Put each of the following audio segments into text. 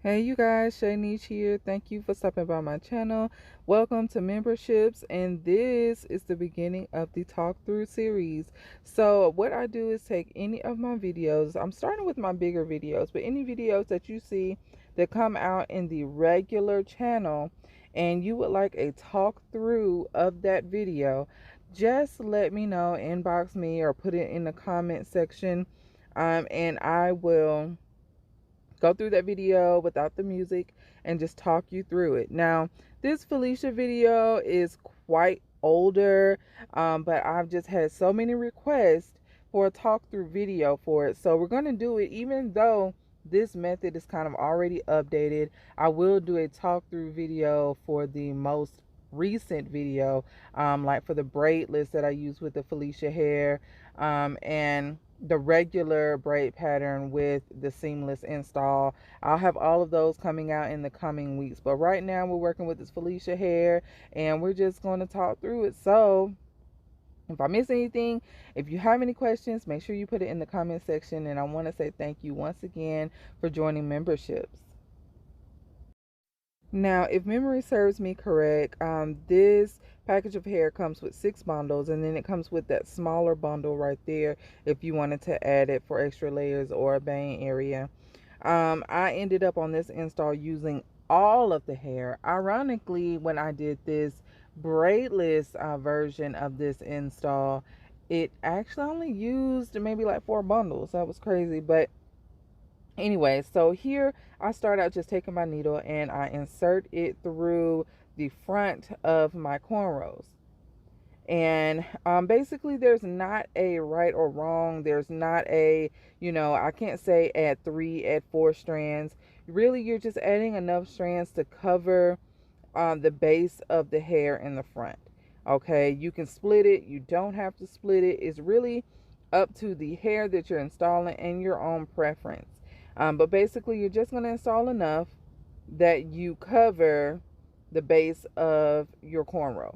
Hey you guys, Shay Nish here. Thank you for stopping by my channel. Welcome to memberships, and this is the beginning of the talk through series. So what I do is take any of my videos, I'm starting with my bigger videos, but any videos that you see that come out in the regular channel and you would like a talk through of that video, just let me know, inbox me or put it in the comment section, and I will go through that video without the music and just talk you through it. Now, this Phylicia video is quite older, but I've just had so many requests for a talk through video for it. So we're going to do it even though this method is kind of already updated. I will do a talk through video for the most recent video, like for the braidless that I use with the Phylicia hair, and the regular braid pattern with the seamless install. I'll have all of those coming out in the coming weeks, but right now we're working with this Phylicia hair and we're just going to talk through it. So if I miss anything, if you have any questions, make sure you put it in the comment section. And I want to say thank you once again for joining memberships. Now, if memory serves me correct, this package of hair comes with 6 bundles, and then it comes with that smaller bundle right there if you wanted to add it for extra layers or a bang area. I ended up on this install using all of the hair. Ironically, when I did this braidless version of this install, it actually only used maybe like 4 bundles. That was crazy, but anyway, so here I start out just taking my needle and I insert it through the front of my cornrows. And basically there's not a right or wrong. There's not a, I can't say add 3, add 4 strands. Really, you're just adding enough strands to cover the base of the hair in the front. Okay, you can split it. You don't have to split it. It's really up to the hair that you're installing and your own preference. But basically, you're just going to install enough that you cover the base of your cornrow.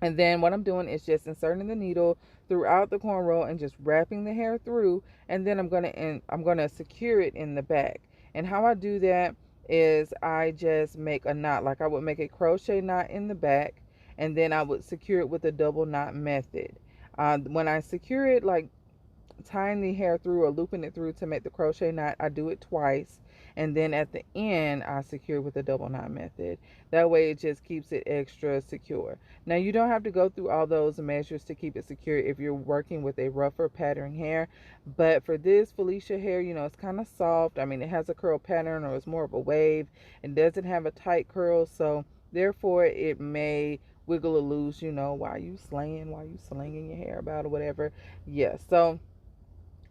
And then what I'm doing is just inserting the needle throughout the cornrow and just wrapping the hair through. And then I'm gonna secure it in the back. And how I do that is I just make a knot, like I would make a crochet knot in the back, and then I would secure it with a double knot method. When I secure it, like tying the hair through or looping it through to make the crochet knot, I do it twice, and then at the end I secure with the double knot method. That way it just keeps it extra secure. Now you don't have to go through all those measures to keep it secure if you're working with a rougher pattern hair, but for this Phylicia hair, it's kind of soft. I mean, it has a curl pattern, or it's more of a wave. It doesn't have a tight curl, so therefore it may wiggle or loose, while you slinging your hair about or whatever. So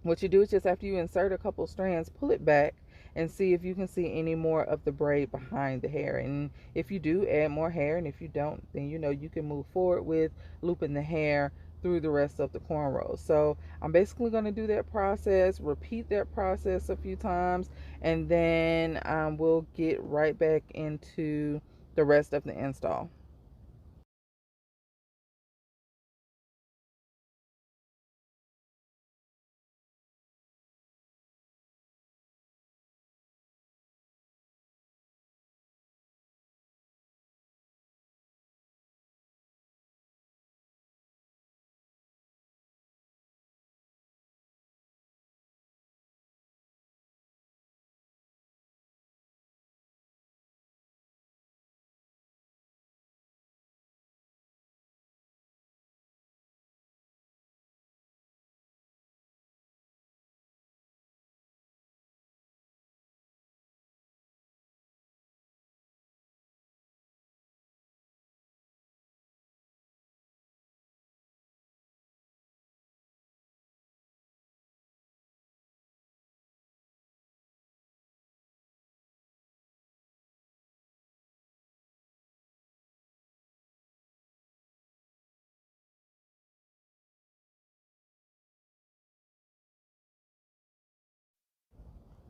what you do is just after you insert a couple strands, pull it back and see if you can see any more of the braid behind the hair. And if you do, add more hair. And if you don't, then you can move forward with looping the hair through the rest of the cornrows. So I'm basically going to do that process, repeat that process a few times, and then we'll get right back into the rest of the install.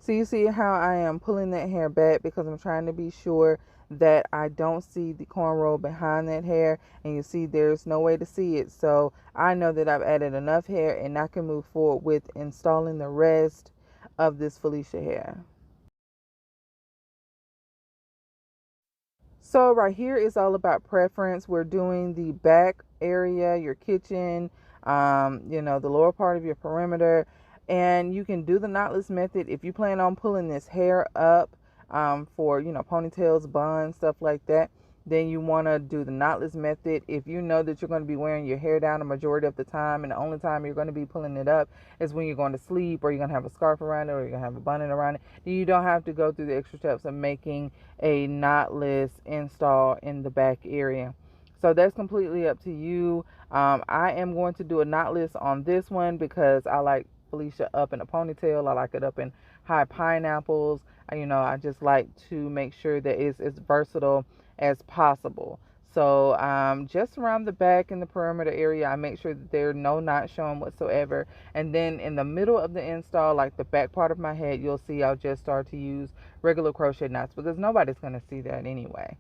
So you see how I am pulling that hair back because I'm trying to be sure that I don't see the cornrow behind that hair, and you see there's no way to see it. So I know that I've added enough hair and I can move forward with installing the rest of this Phylicia hair. So right here is all about preference. We're doing the back area, your kitchen, the lower part of your perimeter. And you can do the knotless method if you plan on pulling this hair up for, ponytails, buns, stuff like that. Then you want to do the knotless method. If you know that you're going to be wearing your hair down a majority of the time, and the only time you're going to be pulling it up is when you're going to sleep, or you're going to have a scarf around it, or you're going to have a bonnet around it, then you don't have to go through the extra steps of making a knotless install in the back area. So that's completely up to you. I am going to do a knotless on this one because I like Phylicia up in a ponytail. I like it up in high pineapples. I just like to make sure that it's as versatile as possible. So just around the back in the perimeter area, I make sure that there are no knots showing whatsoever. And then in the middle of the install, like the back part of my head, you'll see I'll just start to use regular crochet knots because nobody's going to see that anyway.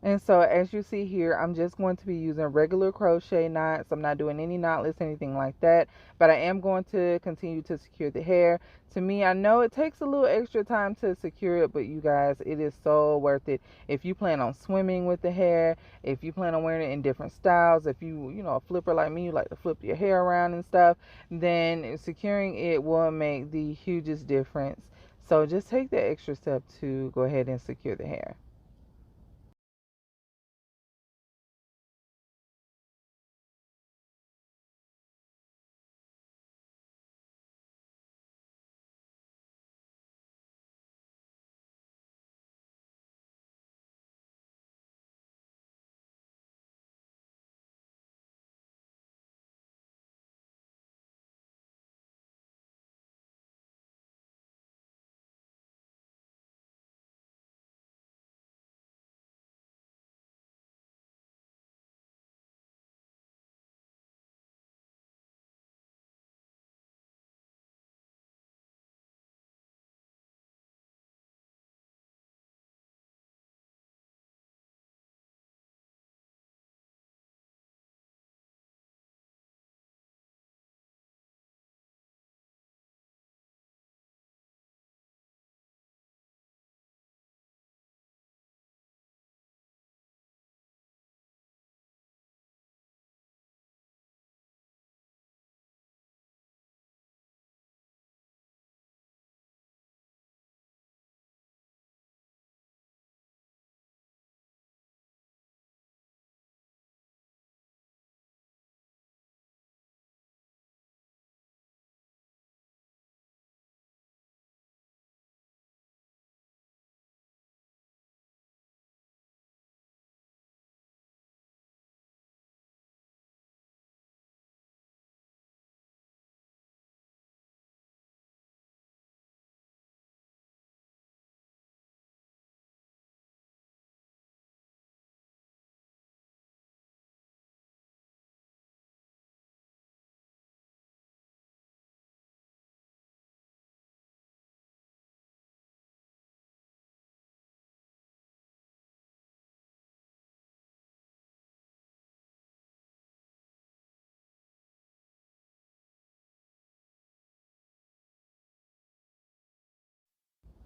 And so as you see here, I'm just going to be using regular crochet knots. I'm not doing any knotless, anything like that. But I am going to continue to secure the hair. To me, I know it takes a little extra time to secure it, but you guys, it is so worth it. If you plan on swimming with the hair, if you plan on wearing it in different styles, if a flipper like me, you like to flip your hair around and stuff, then securing it will make the hugest difference. So just take that extra step to go ahead and secure the hair.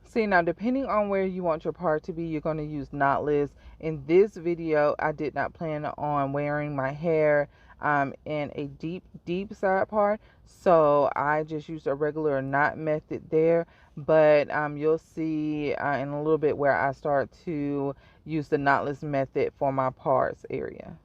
See, now depending on where you want your part to be, you're going to use knotless. In this video, I did not plan on wearing my hair in a deep side part, so I just used a regular knot method there. But you'll see in a little bit where I start to use the knotless method for my parts area.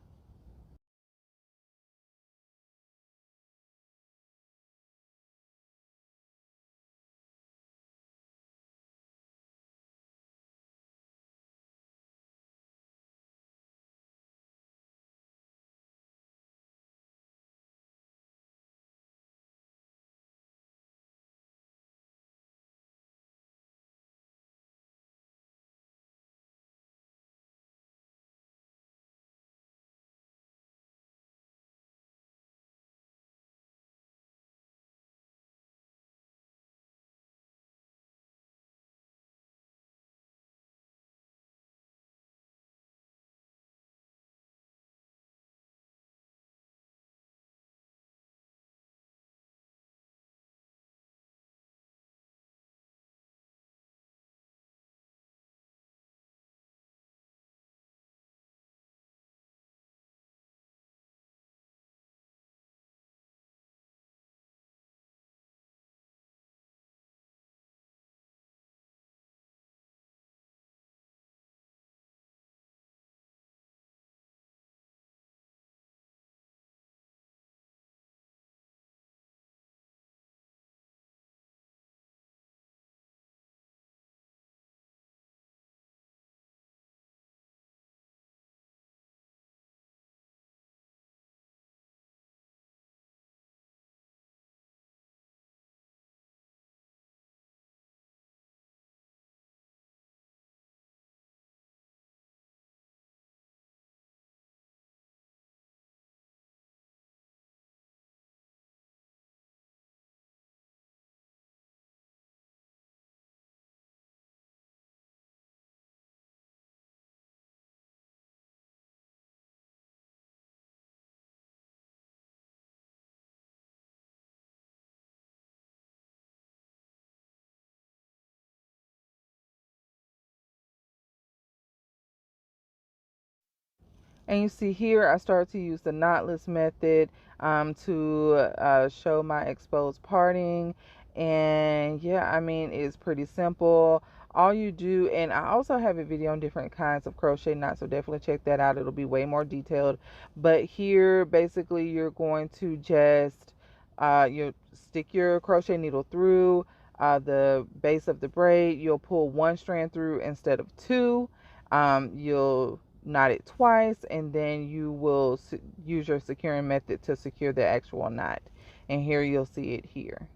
And you see here, I started to use the knotless method to show my exposed parting. And yeah, I mean, it's pretty simple. All you do, and I also have a video on different kinds of crochet knots, so definitely check that out. It'll be way more detailed. But here, basically, you're going to just you stick your crochet needle through the base of the braid. You'll pull one strand through instead of two. You'll knot it twice, and then you will use your securing method to secure the actual knot. And here you'll see it here.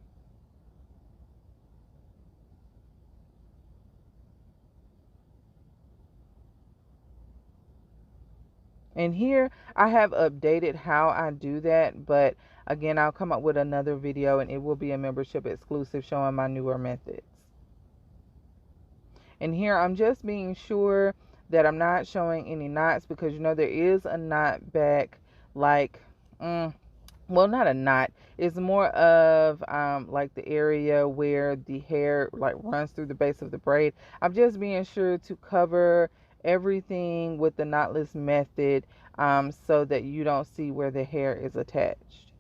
And here I have updated how I do that, but again, I'll come up with another video and it will be a membership exclusive showing my newer methods. And here I'm just being sure that I'm not showing any knots, because you know there is a knot back, like well, not a knot, it's more of like the area where the hair like runs through the base of the braid. I'm just being sure to cover everything with the knotless method, so that you don't see where the hair is attached.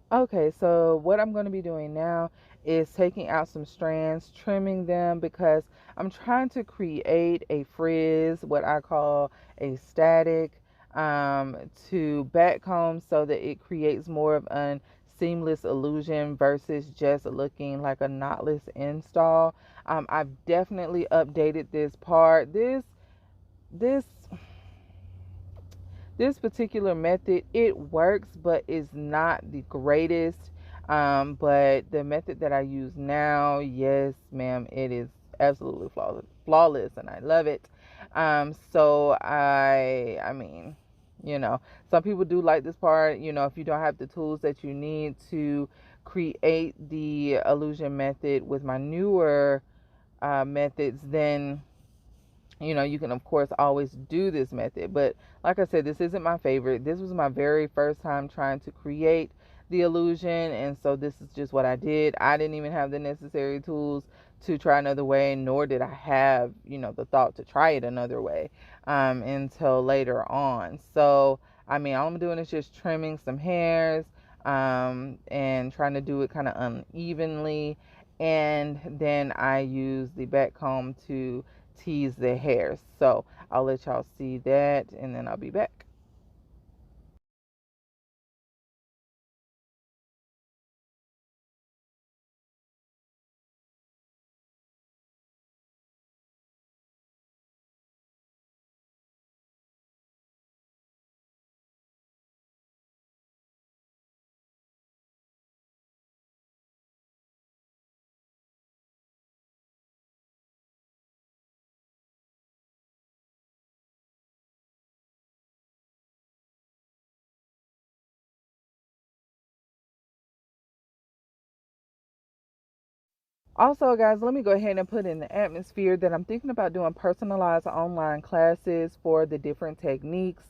Okay, so what I'm going to be doing now is taking out some strands, trimming them, because I'm trying to create a frizz, what I call a static, to back comb, so that it creates more of an seamless illusion versus just looking like a knotless install. I've definitely updated this part. This this particular method, it works, but is not the greatest. But the method that I use now, yes ma'am, it is absolutely flawless, and I love it. So I mean, you know, some people do like this part. You know, if you don't have the tools that you need to create the illusion method with my newer methods, then you know, you can of course always do this method. But like I said, this isn't my favorite. This was my very first time trying to create the illusion, and so this is just what I did. I didn't even have the necessary tools to try another way, nor did I have, you know, the thought to try it another way until later on. So I mean, all I'm doing is just trimming some hairs, and trying to do it kind of unevenly, and then I use the back comb to tease the hair. So I'll let y'all see that, and then I'll be back. Also, guys, let me go ahead and put in the atmosphere that I'm thinking about doing personalized online classes for the different techniques.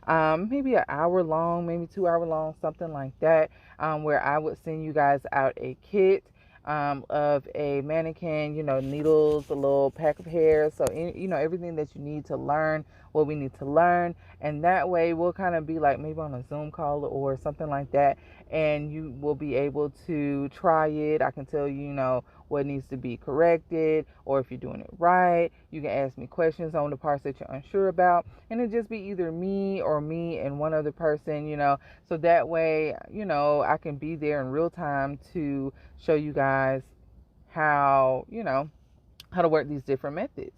Maybe an hour long, maybe 2 hour long, something like that, where I would send you guys out a kit of a mannequin, needles, a little pack of hair. So, everything that you need to learn what we need to learn. And that way we'll kind of be like maybe on a Zoom call or something like that. And you will be able to try it. I can tell you, what needs to be corrected, or if you're doing it right. You can ask me questions on the parts that you're unsure about, and it just be either me and one other person, so that way, I can be there in real time to show you guys how, how to work these different methods.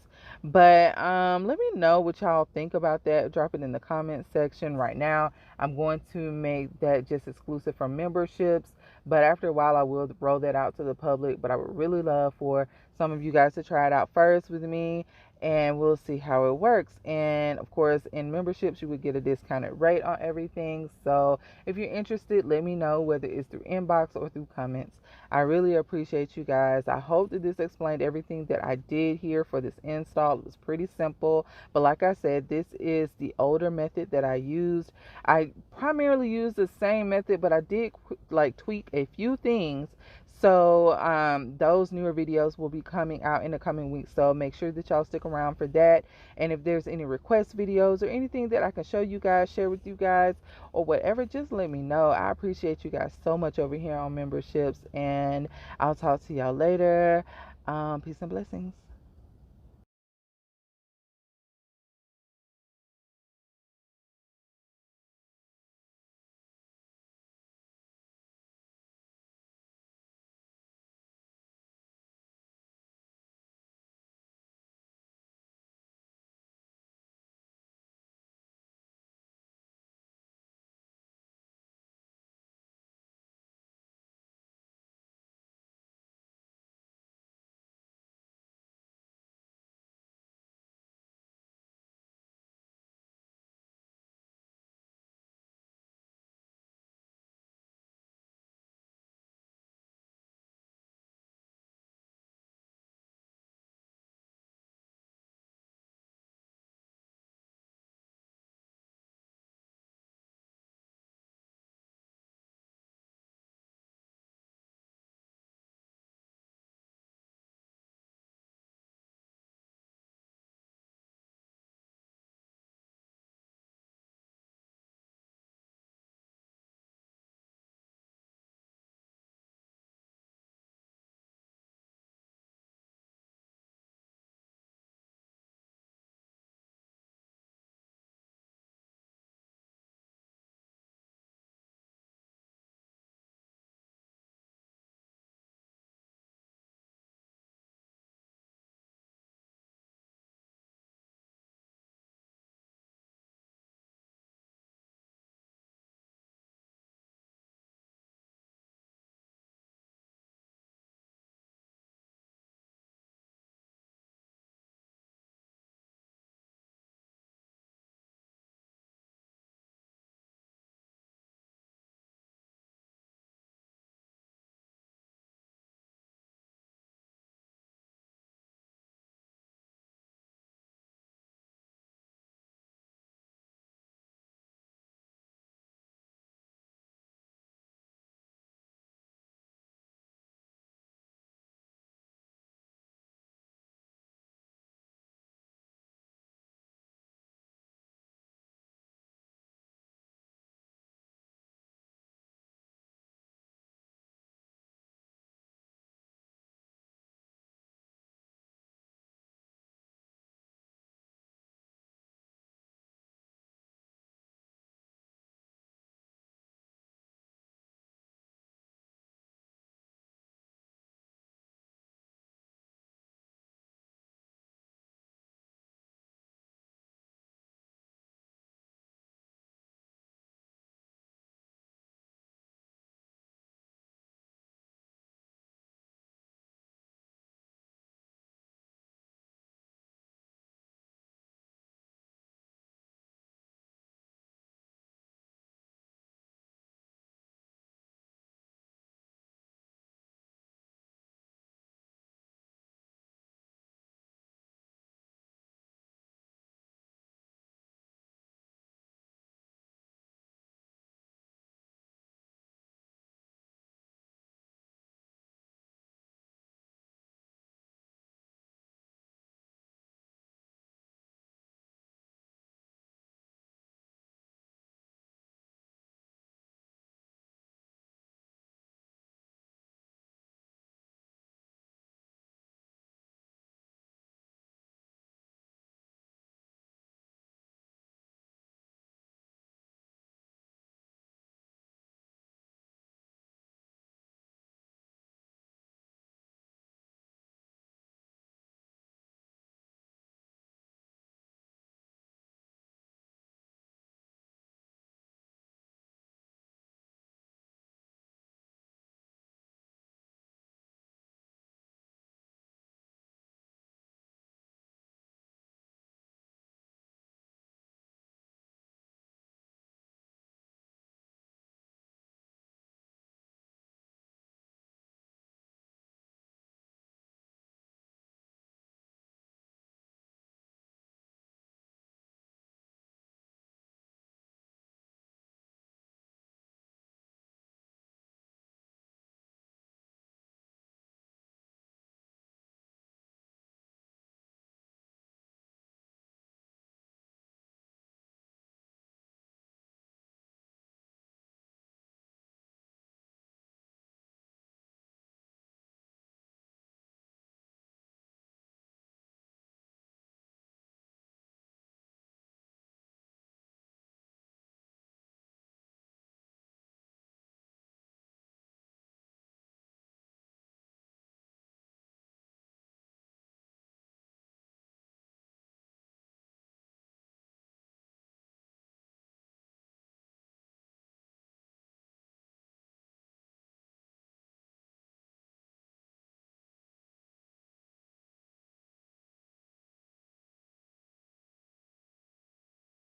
But let me know what y'all think about that. Drop it in the comment section right now. I'm going to make that just exclusive for memberships, but after a while I will roll that out to the public. But I would really love for some of you guys to try it out first with me, and we'll see how it works. And of course, in memberships you would get a discounted rate on everything. So if you're interested, let me know, whether it's through inbox or through comments. I really appreciate you guys. I hope that this explained everything that I did here for this install. It was pretty simple, but like I said, this is the older method that I used. I primarily used the same method, but I did tweak a few things. So those newer videos will be coming out in the coming weeks. So make sure that y'all stick around for that. And if there's any request videos or anything that I can show you guys, share with you guys, or whatever, just let me know. I appreciate you guys so much over here on memberships, and I'll talk to y'all later. Peace and blessings.